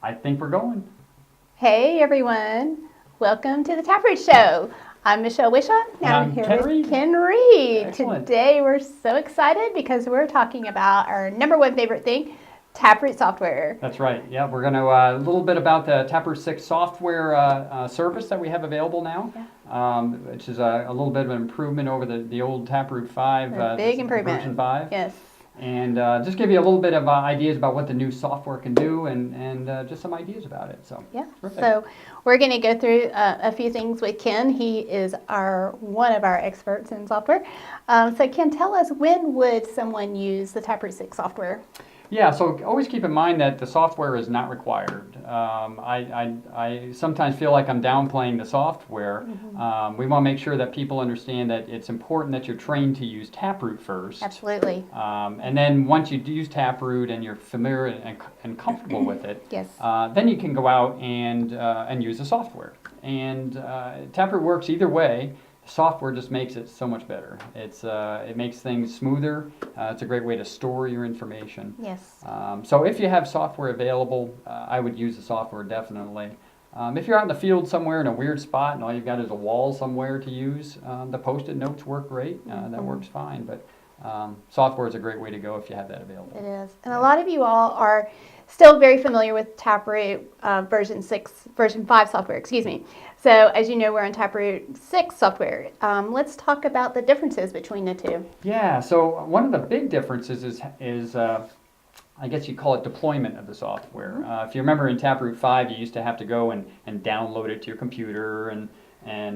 I think we're going. Hey everyone, welcome to the TapRooT Show. I'm Michelle Wishaw, And I'm here Ken with Reed. Ken Reed. Excellent. Today we're so excited because we're talking about our number one favorite thing, TapRooT software. That's right. Yeah, we're going to a little bit about the TapRooT VI software service that we have available now, which is a little bit of an improvement over the old TapRooT V, A big improvement. version 5. Yes. And just give you a little bit of ideas about what the new software can do and just some ideas about it. So Yeah. terrific. So we're going to go through a few things with Ken. He is one of our experts in software. So Ken, tell us, when would someone use the TapRooT VI software? Yeah, so always keep in mind that the software is not required. I sometimes feel like I'm downplaying the software. We want to make sure that people understand that it's important that you're trained to use TapRooT first. Absolutely. And then once you use TapRooT and you're familiar and comfortable with it, Yes. then you can go out and use the software. And TapRooT works either way. Software just makes it so much better. It makes things smoother. It's a great way to store your information. Yes. So if you have software available, I would use the software definitely. If you're out in the field somewhere in a weird spot and all you've got is a wall somewhere to use, the Post-it notes work great. That works fine. But software is a great way to go if you have that available. It is. And a lot of you all are still very familiar with TapRooT version 5 software, excuse me. So as you know, we're on TapRooT 6 software. Let's talk about the differences between the two. Yeah, so one of the big differences is I guess you call it deployment of the software. If you remember in TapRooT 5, you used to have to go and download it to your computer and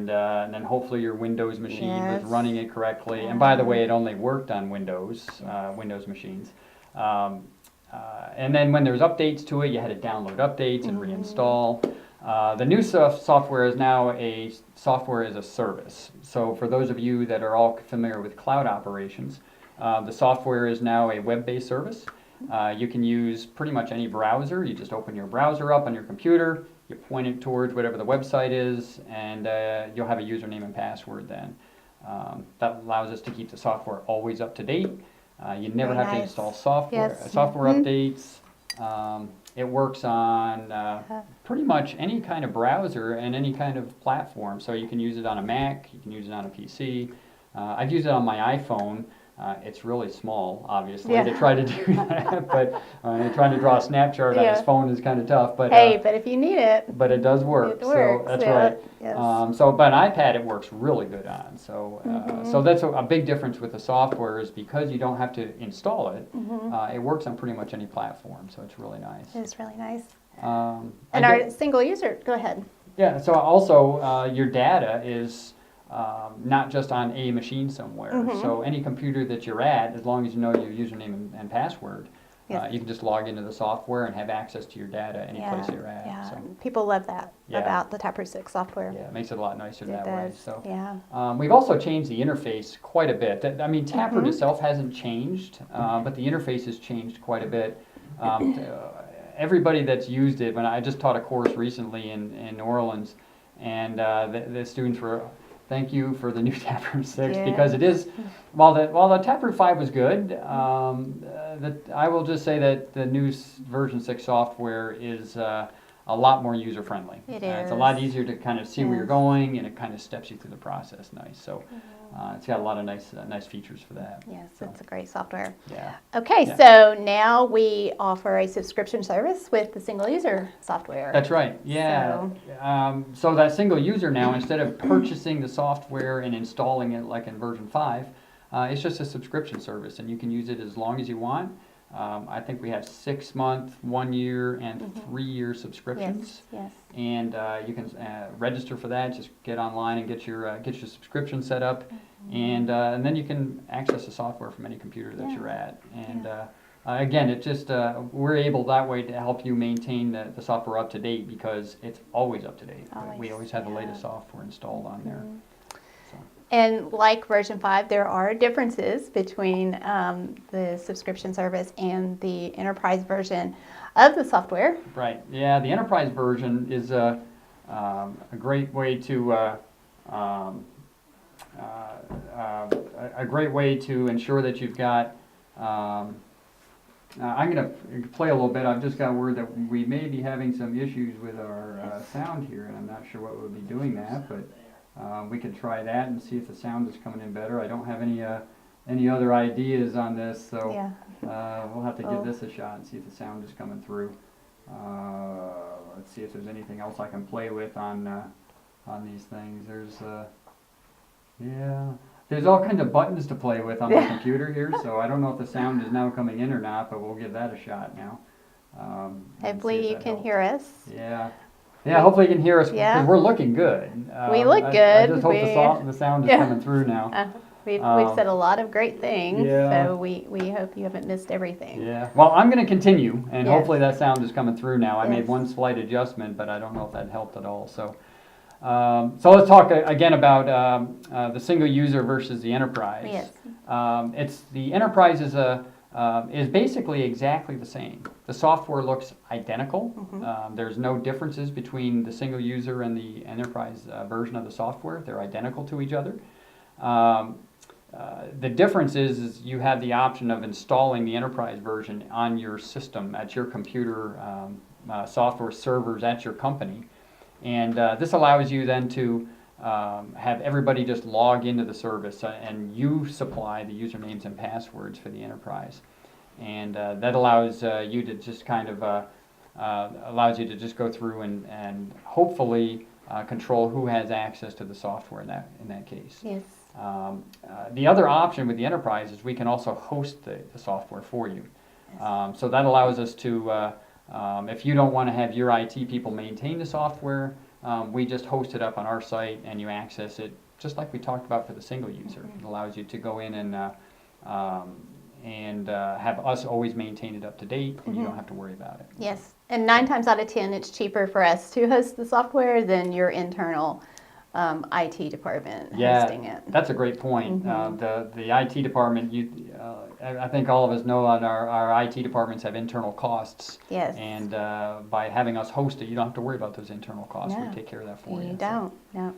then hopefully your Windows machine was running it correctly. And by the way, it only worked on Windows machines. And then when there's updates to it, you had to download updates and reinstall. The new software is now a software as a service. So for those of you that are all familiar with cloud operations, the software is now a web-based service. You can use pretty much any browser. You just open your browser up on your computer, you point it towards whatever the website is, and you'll have a username and password then. That allows us to keep the software always up to date. You never have to install software updates. It works on pretty much any kind of browser and any kind of platform. So you can use it on a Mac, you can use it on a PC. I've used it on my iPhone. It's really small, obviously, to try to do that. But trying to draw a snap chart on his phone is kind of tough. But hey, but if you need it. But it does work. It works, so that's right. Yes. But an iPad it works really good on. So so that's a big difference with the software is because you don't have to install it. It works on pretty much any platform. So it's really nice. It's really nice. And our single user, go ahead. Yeah. So also your data is not just on a machine somewhere. So any computer that you're at, as long as you know your username and password, you can just log into the software and have access to your data any place you're at. Yeah, so. People love that about the TapRooT 6 software. Yeah, it makes it a lot nicer that way. So we've also changed the interface quite a bit. I mean, TapRooT itself hasn't changed, but the interface has changed quite a bit. Everybody that's used it, when I just taught a course recently in New Orleans, and the students were, thank you for the new TapRooT 6 because it is, while the TapRooT 5 was good, I will just say that the new version 6 software is a lot more user friendly. It is. It's a lot easier to kind of see where you're going, and it kind of steps you through the process nice. So it's got a lot of nice features for that. Yes, it's a great software. Yeah. Okay, so now we offer a subscription service with the single user software. That's right. Yeah. So that single user now, instead of purchasing the software and installing it like in version 5, it's just a subscription service, and you can use it as long as you want. I think we have 6-month, 1 year, and 3-year subscriptions. Yes. And you can register for that. Just get online and get your subscription set up, and then you can access the software from any computer that you're at. And again, it just we're able that way to help you maintain the software up to date because it's always up to date. We always have the latest software installed on there. And like version 5, there are differences between the subscription service and the enterprise version of the software. Right. Yeah, the enterprise version is a great way to ensure that you've got I'm going to play a little bit. I've just got word that we may be having some issues with our sound here, and I'm not sure what would be doing that, but we could try that and see if the sound is coming in better. I don't have any other ideas on this, so Yeah. we'll have to give this a shot and see if the sound is coming through. Let's see if there's anything else I can play with on these things. There's all kinds of buttons to play with on the computer here, so I don't know if the sound is now coming in or not, but we'll give that a shot now. Hopefully you can hear us. Yeah, hopefully you can hear us, because we're looking good. We look good. I just hope the sound is coming through now. We've said a lot of great things, so we hope you haven't missed everything. Yeah, well, I'm going to continue, and Yes. hopefully that sound is coming through now. I made Yes. one slight adjustment, but I don't know if that helped at all. So let's talk again about the single user versus the enterprise. Yes. The enterprise is basically exactly the same. The software looks identical. There's no differences between the single user and the enterprise version of the software. They're identical to each other. The difference is you have the option of installing the enterprise version on your system at your computer software servers at your company. And this allows you then to have everybody just log into the service and you supply the usernames and passwords for the enterprise. And that allows you to just kind of allows you to just go through and hopefully control who has access to the software in that case. Yes. The other option with the enterprise is we can also host the software for you. So that allows us to, if you don't want to have your IT people maintain the software, we just host it up on our site and you access it just like we talked about for the single user. It allows you to go in and have us always maintain it up to date, and you don't have to worry about it. Yes, and 9 times out of 10, it's cheaper for us to host the software than your internal IT department hosting it. That's a great point. The IT department, I think all of us know that our IT departments have internal costs. Yes. And by having us host it, you don't have to worry about those internal costs. No, we take care of that for you. You don't, no.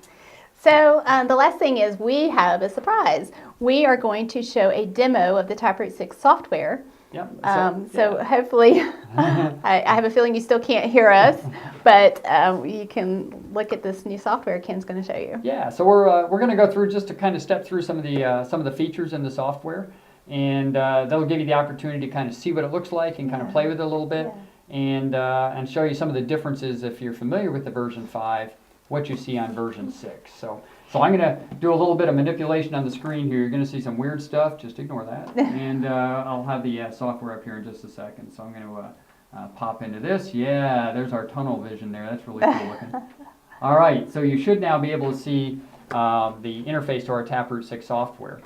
So the last thing is we have a surprise. We are going to show a demo of the TapRooT VI software. Yep. So hopefully, I have a feeling you still can't hear us, but you can look at this new software Ken's going to show you. Yeah, so we're going to go through just to kind of step through some of the features in the software, and that'll give you the opportunity to kind of see what it looks like and kind of play with it a little bit, and show you some of the differences if you're familiar with the version 5, what you see on version 6. So I'm going to do a little bit of manipulation on the screen here. You're going to see some weird stuff. Just ignore that. And I'll have the software up here in just a second. So I'm going to pop into this. Yeah, there's our tunnel vision there. That's really cool looking. All right, so you should now be able to see the interface to our TapRooT VI software.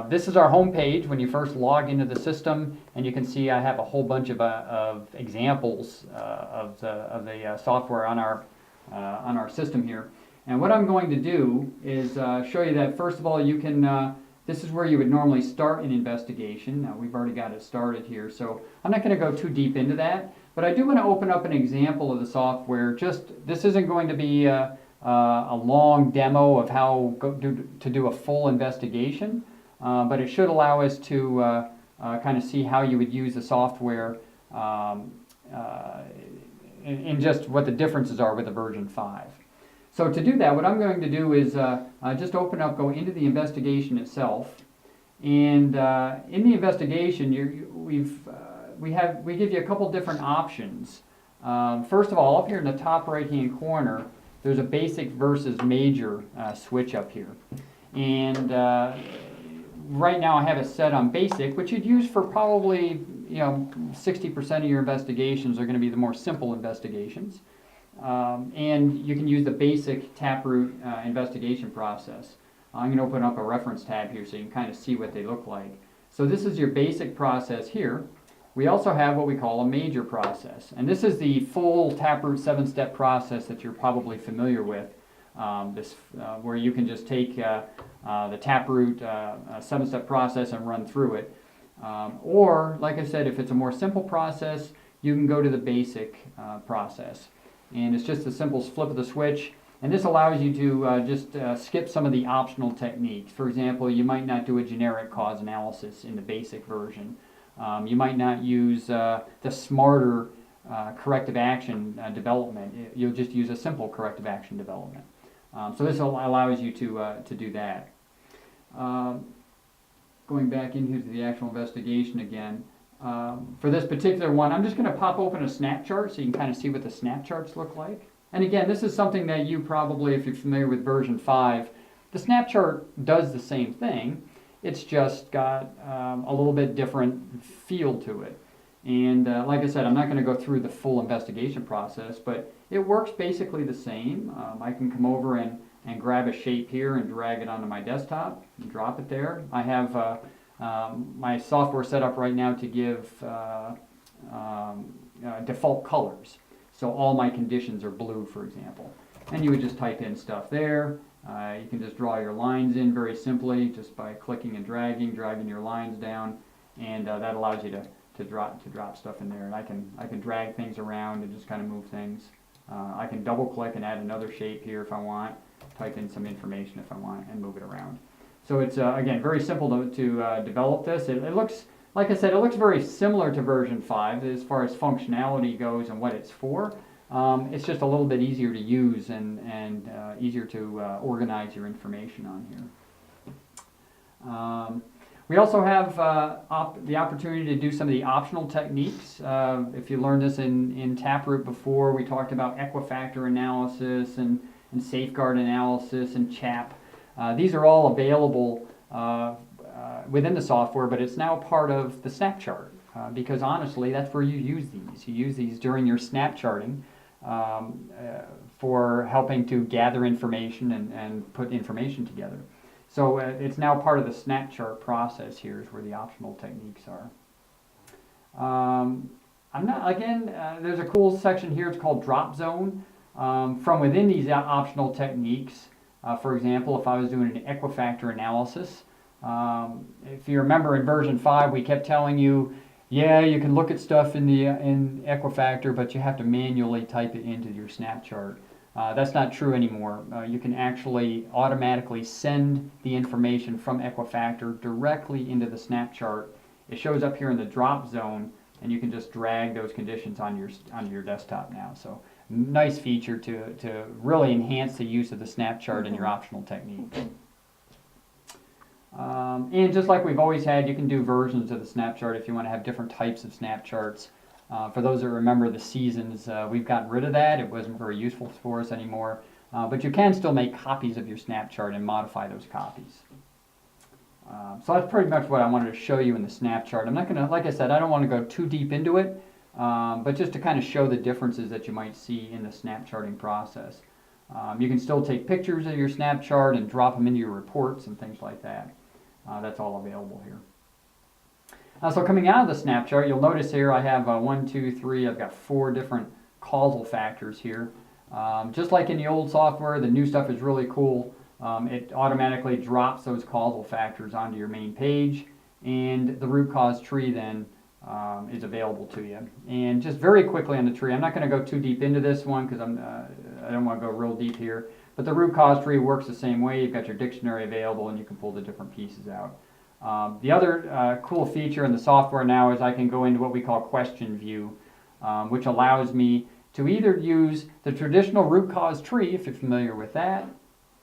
This is our home page when you first log into the system, and you can see I have a whole bunch of examples of the software on our system here. And what I'm going to do is show you that, first of all, you can, this is where you would normally start an investigation. Now, we've already got it started here, so I'm not going to go too deep into that, but I do want to open up an example of the software. This isn't going to be a long demo of how to do a full investigation, but it should allow us to kind of see how you would use the software in just what the differences are with the version 5. So to do that, what I'm going to do is just go into the investigation itself, and in the investigation, we give you a couple different options. First of all, up here in the top right-hand corner, there's a basic versus major switch up here, and right now I have it set on basic, which you'd use for probably 60% of your investigations are going to be the more simple investigations. And you can use the basic TapRooT investigation process. I'm going to open up a reference tab here so you can kind of see what they look like. So this is your basic process here. We also have what we call a major process. And this is the full TapRooT 7-step process that you're probably familiar with. Where you can just take the TapRooT 7-step process and run through it. Or, like I said, if it's a more simple process, you can go to the basic process. And it's just a simple flip of the switch, and this allows you to just skip some of the optional techniques. For example, you might not do a generic cause analysis in the basic version. You might not use the smarter corrective action development. You'll just use a simple corrective action development. So this allows you to do that. Going back into the actual investigation again, for this particular one, I'm just going to pop open a snap chart so you can kind of see what the snap charts look like. And again, this is something that you probably, if you're familiar with version 5, the snap chart does the same thing. It's just got a little bit different feel to it. And like I said, I'm not going to go through the full investigation process, but it works basically the same. I can come over and grab a shape here and drag it onto my desktop and drop it there. I have my software set up right now to give default colors. So all my conditions are blue, for example. And you would just type in stuff there. You can just draw your lines in very simply just by clicking and dragging your lines down, and that allows you to drop stuff in there. And I can drag things around and just kind of move things. I can double click and add another shape here if I want, type in some information if I want, and move it around. So it's again very simple to develop this. It looks, like I said, it looks very similar to version 5 as far as functionality goes and what it's for. It's just a little bit easier to use and easier to organize your information on here. We also have the opportunity to do some of the optional techniques. If you learned this in TapRooT before, we talked about equifactor analysis and safeguard analysis and CHAP. These are all available within the software, but it's now part of the snap chart because honestly, that's where you use these. You use these during your snap charting for helping to gather information and put information together. So it's now part of the snap chart process here is where the optional techniques are. There's a cool section here, it's called drop zone. From within these optional techniques, for example, if I was doing an equifactor analysis, if you remember in version 5, we kept telling you, yeah, you can look at stuff in equifactor, but you have to manually type it into your snap chart. That's not true anymore. You can actually automatically send the information from equifactor directly into the snap chart. It shows up here in the drop zone, and you can just drag those conditions onto your desktop now. So nice feature to really enhance the use of the snap chart in your optional technique. And just like we've always had, you can do versions of the snap chart if you want to have different types of snap charts. For those that remember the seasons, we've gotten rid of that. It wasn't very useful for us anymore. But you can still make copies of your snap chart and modify those copies. So that's pretty much what I wanted to show you in the snap chart. I'm not going to, like I said, I don't want to go too deep into it, but just to kind of show the differences that you might see in the snap charting process. You can still take pictures of your snap chart and drop them into your reports and things like that. That's all available here. So coming out of the snap chart, you'll notice here I have 1, 2, 3, I've got 4 different causal factors here. Just like in the old software, the new stuff is really cool. It automatically drops those causal factors onto your main page, and the root cause tree then is available to you. And just very quickly on the tree, I'm not going to go too deep into this one because I don't want to go real deep here, but the root cause tree works the same way. You've got your dictionary available and you can pull the different pieces out. The other cool feature in the software now is I can go into what we call question view, which allows me to either use the traditional root cause tree, if you're familiar with that,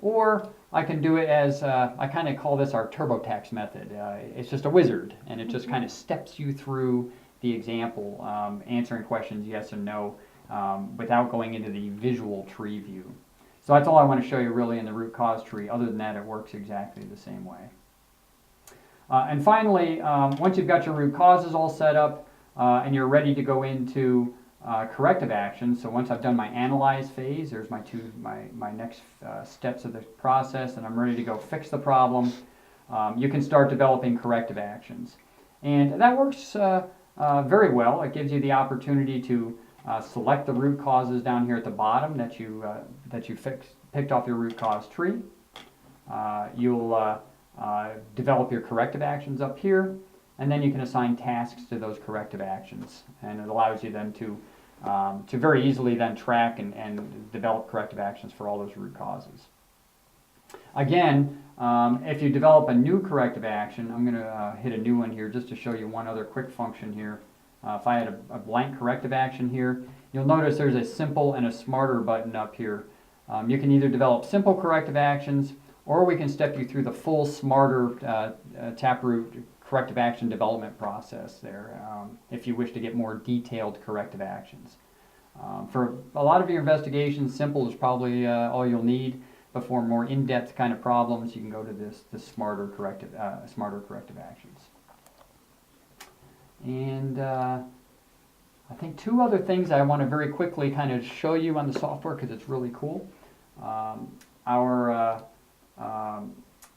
or I can do it as, I kind of call this our TurboTax method. It's just a wizard, and it just kind of steps you through the example, answering questions yes and no, without going into the visual tree view. So that's all I want to show you really in the root cause tree. Other than that, it works exactly the same way. And finally, once you've got your root causes all set up and you're ready to go into corrective actions, so once I've done my analyze phase, there's my next steps of the process, and I'm ready to go fix the problem, you can start developing corrective actions. And that works very well. It gives you the opportunity to select the root causes down here at the bottom that you picked off your root cause tree. You'll develop your corrective actions up here, and then you can assign tasks to those corrective actions, and it allows you then to very easily then track and develop corrective actions for all those root causes. Again, if you develop a new corrective action, I'm going to hit a new one here just to show you one other quick function here. If I had a blank corrective action here, you'll notice there's a simple and a smarter button up here. You can either develop simple corrective actions, or we can step you through the full smarter TapRooT corrective action development process there, if you wish to get more detailed corrective actions. For a lot of your investigations, simple is probably all you'll need. But for more in-depth kind of problems, you can go to this smarter corrective actions. And I think two other things I want to very quickly kind of show you on the software because it's really cool. Our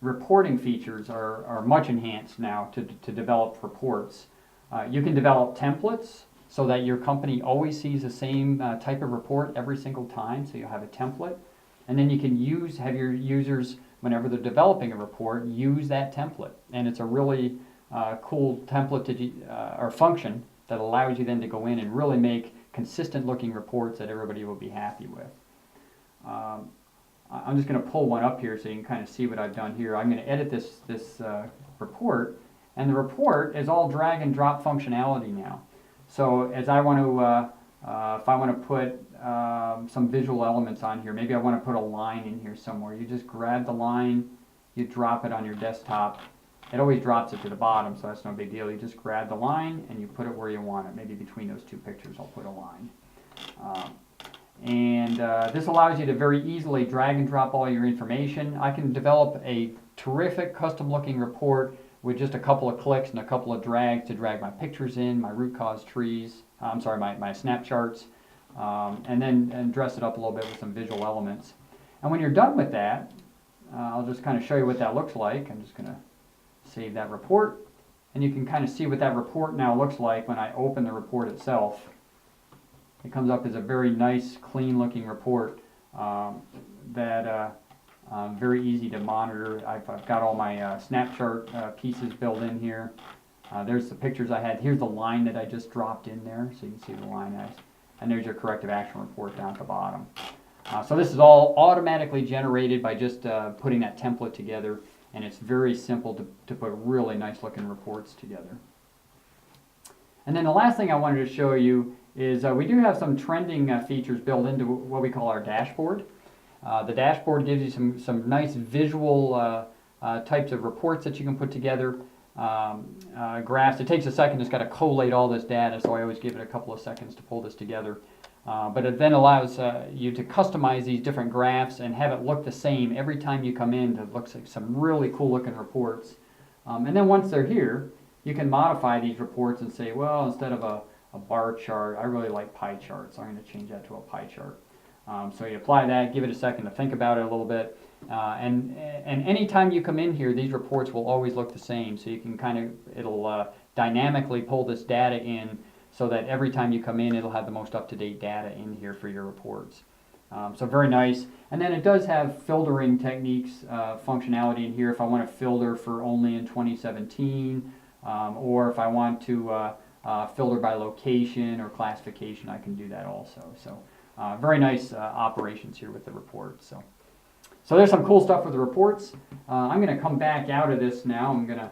reporting features are much enhanced now to develop reports. You can develop templates so that your company always sees the same type of report every single time, so you'll have a template. And then you can have your users, whenever they're developing a report, use that template. And it's a really cool template or function that allows you then to go in and really make consistent looking reports that everybody will be happy with. I'm just going to pull one up here so you can kind of see what I've done here. I'm going to edit this report, and the report is all drag and drop functionality now. So as I want to, if I want to put some visual elements on here, maybe I want to put a line in here somewhere. You just grab the line, you drop it on your desktop. It always drops it to the bottom, so that's no big deal. You just grab the line and you put it where you want it. Maybe between those two pictures I'll put a line. This allows you to very easily drag and drop all your information. I can develop a terrific custom looking report with just a couple of clicks and a couple of drags to drag my pictures in, my root cause trees, my snap charts, and then dress it up a little bit with some visual elements. And when you're done with that, I'll just kind of show you what that looks like. I'm just going to save that report, and you can kind of see what that report now looks like when I open the report itself. It comes up as a very nice, clean looking report that very easy to monitor. I've got all my snap chart pieces built in here. There's the pictures I had. Here's the line that I just dropped in there, so you can see the line as. And there's your corrective action report down at the bottom. So this is all automatically generated by just putting that template together, and it's very simple to put really nice looking reports together. And then the last thing I wanted to show you is we do have some trending features built into what we call our dashboard. The dashboard gives you some nice visual types of reports that you can put together. Graphs. It takes a second. It's got to collate all this data, so I always give it a couple of seconds to pull this together. But it then allows you to customize these different graphs and have it look the same every time you come in. It looks like some really cool looking reports. And then once they're here, you can modify these reports and say, well, instead of a bar chart, I really like pie charts. So I'm going to change that to a pie chart. So you apply that, give it a second to think about it a little bit. And anytime you come in here, these reports will always look the same. So you can it'll dynamically pull this data in so that every time you come in, it'll have the most up-to-date data in here for your reports. So very nice. And then it does have filtering techniques, functionality in here if I want to filter for only in 2017, or if I want to filter by location or classification, I can do that also. So very nice operations here with the report. So there's some cool stuff with the reports. I'm going to come back out of this now. I'm going to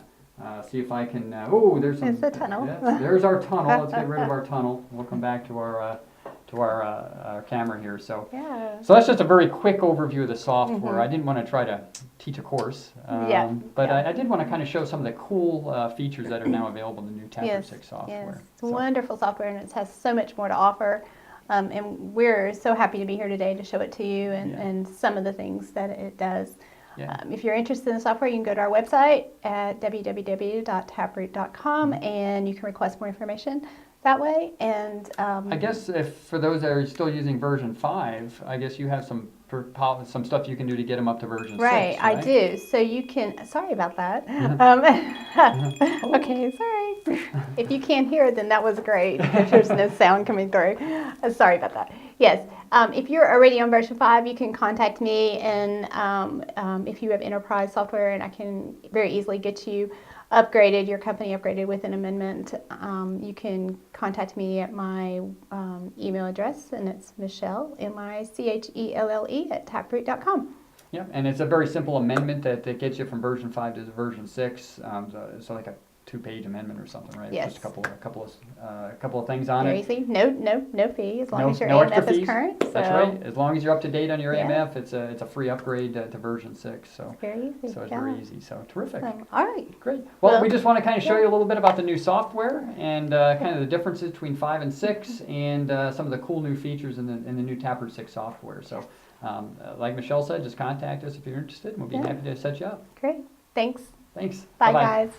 see if I can. There's the tunnel. There's our tunnel. Let's get rid of our tunnel. We'll come back to our camera here. So that's just a very quick overview of the software. I didn't want to try to teach a course, but I did want to kind of show some of the cool features that are now available in the new TapRooT VI software. Yes, it's wonderful software, and it has so much more to offer. And we're so happy to be here today to show it to you and some of the things that it does. If you're interested in the software, you can go to our website at www.taproot.com and you can request more information that way. And I guess if for those that are still using version 5, I guess you have some stuff you can do to get them up to version 6. Right, I do. So you can, sorry about that. Okay, sorry. If you can't hear it, then that was great. There's no sound coming through. Sorry about that. Yes, if you're already on version 5, you can contact me, and if you have enterprise software, and I can very easily get you upgraded, your company upgraded with an amendment. You can contact me at my email address, and it's Michelle, Michelle, @taproot.com. Yeah, and it's a very simple amendment that gets you from version 5 to version 6. So like a 2-page amendment or something, right? Yes. Just a couple of things on Very it. easy. No fee as long No, as your no extra AMF is fees. current. That's so right. As long as you're up to date on your Yeah. AMF, it's a free upgrade to version 6. So Very easy. so it's yeah. very easy. So terrific. All right. Great. Well, Well, we just want to kind of show yeah. you a little bit about the new software and kind of the differences between 5 and 6 and some of the cool new features in the new TapRooT 6 software. So like Michelle said, just contact us if you're interested and we'll be Yeah. happy to set you up. Great. Thanks. Thanks. Bye, Bye-bye. guys.